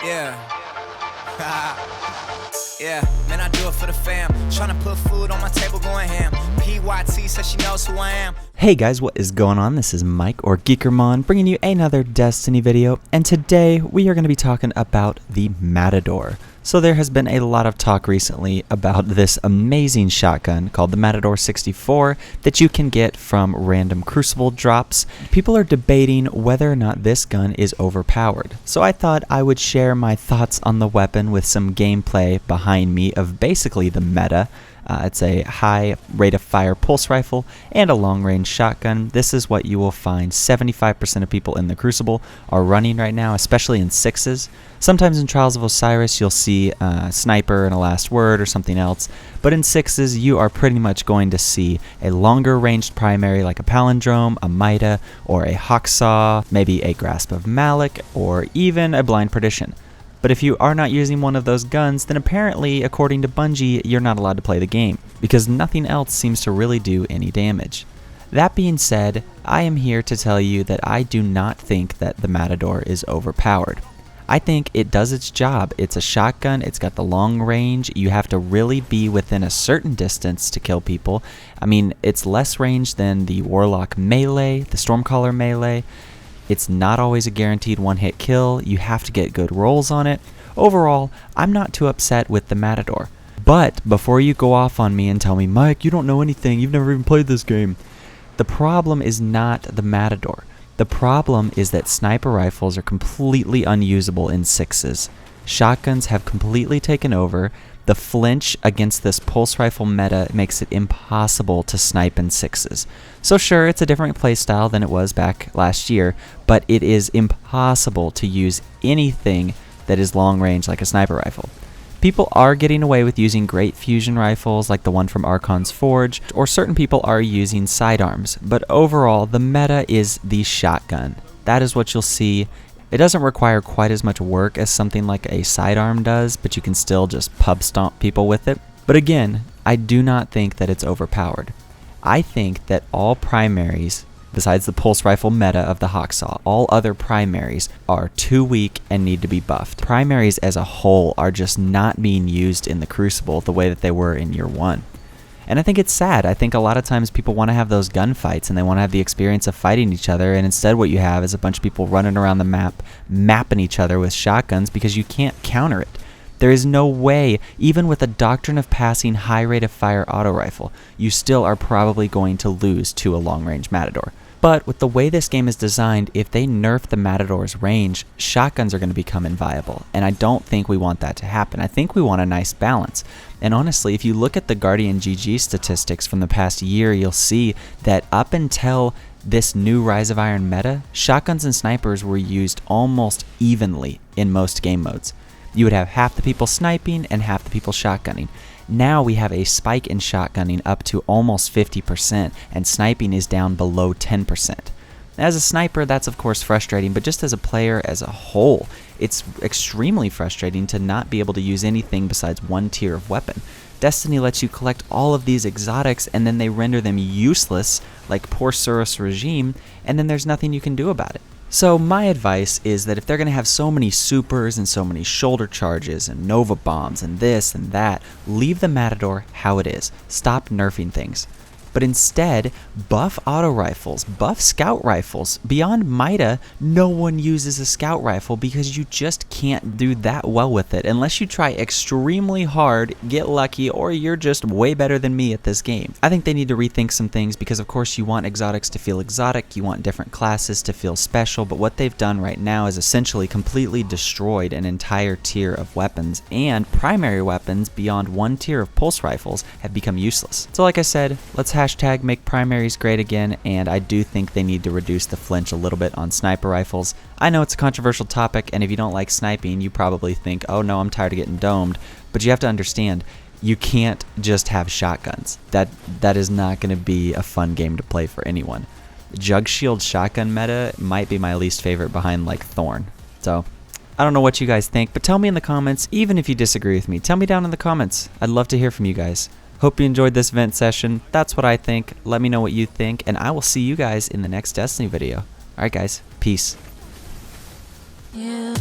Yeah. Yeah, man, I do it for the fam. Tryna put food on my table, going ham. PYT says she knows who I am. Hey guys, what is going on? This is Mike or Geekermon bringing you another Destiny video, and today we are going to be talking about the MATADOR. So there has been a lot of talk recently about this amazing shotgun called the MATADOR 64 that you can get from random Crucible drops. People are debating whether or not this gun is overpowered. So I thought I would share my thoughts on the weapon with some gameplay behind me of basically the meta. It's a high rate of fire pulse rifle and a long range shotgun. This is what you will find 75% of people in the Crucible are running right now, especially in 6s. Sometimes in Trials of Osiris you'll see a sniper and a last word or something else, but in 6s you are pretty much going to see a longer ranged primary like a palindrome, a Mida, or a Hawksaw, maybe a Grasp of Malik, or even a Blind Perdition. But if you are not using one of those guns, then apparently, according to Bungie, you're not allowed to play the game, because nothing else seems to really do any damage. That being said, I am here to tell you that I do not think that the MATADOR is overpowered. I think it does its job. It's a shotgun, it's got the long range, you have to really be within a certain distance to kill people. I mean, it's less range than the Warlock melee, the Stormcaller melee. It's not always a guaranteed one-hit kill, you have to get good rolls on it. Overall, I'm not too upset with the MATADOR. But before you go off on me and tell me, Mike, you don't know anything, you've never even played this game. The problem is not the MATADOR. The problem is that sniper rifles are completely unusable in 6s. Shotguns have completely taken over. The flinch against this pulse rifle meta makes it impossible to snipe in 6s. So sure, it's a different playstyle than it was back last year, but it is impossible to use anything that is long range like a sniper rifle. People are getting away with using great fusion rifles like the one from Archon's Forge, or certain people are using sidearms, but overall the meta is the shotgun. That is what you'll see. It doesn't require quite as much work as something like a sidearm does, but you can still just pub stomp people with it. But again, I do not think that it's overpowered. I think that all primaries, besides the pulse rifle meta of the Hawksaw, all other primaries are too weak and need to be buffed. Primaries as a whole are just not being used in the Crucible the way that they were in year 1. And I think it's sad. I think a lot of times people want to have those gunfights and they want to have the experience of fighting each other, and instead what you have is a bunch of people running around the map, mapping each other with shotguns because you can't counter it. There is no way, even with a Doctrine of Passing high rate of fire auto rifle, you still are probably going to lose to a long range MATADOR. But with the way this game is designed, if they nerf the MATADOR's range, shotguns are going to become inviable, and I don't think we want that to happen. I think we want a nice balance. And honestly, if you look at the Guardian GG statistics from the past year, you'll see that up until this new Rise of Iron meta, shotguns and snipers were used almost evenly in most game modes. You would have half the people sniping and half the people shotgunning. Now we have a spike in shotgunning up to almost 50%, and sniping is down below 10%. As a sniper, that's of course frustrating, but just as a player as a whole, it's extremely frustrating to not be able to use anything besides one tier of weapon. Destiny lets you collect all of these exotics and then they render them useless, like poor Suros regime, and then there's nothing you can do about it. So my advice is that if they're going to have so many supers and so many shoulder charges and Nova bombs and this and that, leave the MATADOR how it is. Stop nerfing things. But instead, buff auto rifles, buff scout rifles. Beyond Mida, no one uses a scout rifle because you just can't do that well with it unless you try extremely hard, get lucky, or you're just way better than me at this game. I think they need to rethink some things because of course you want exotics to feel exotic, you want different classes to feel special, but what they've done right now is essentially completely destroyed an entire tier of weapons, and primary weapons beyond one tier of pulse rifles have become useless. So like I said, let's hashtag make primaries great again, and I do think they need to reduce the flinch a little bit on sniper rifles. I know it's a controversial topic, and if you don't like sniping, you probably think, oh no, I'm tired of getting domed, but you have to understand, you can't just have shotguns. That is not going to be a fun game to play for anyone. Jug Shield shotgun meta might be my least favorite behind like Thorn. So I don't know what you guys think, but tell me in the comments, even if you disagree with me, tell me down in the comments. I'd love to hear from you guys. Hope you enjoyed this vent session. That's what I think. Let me know what you think, and I will see you guys in the next Destiny video. Alright guys, peace. Yeah.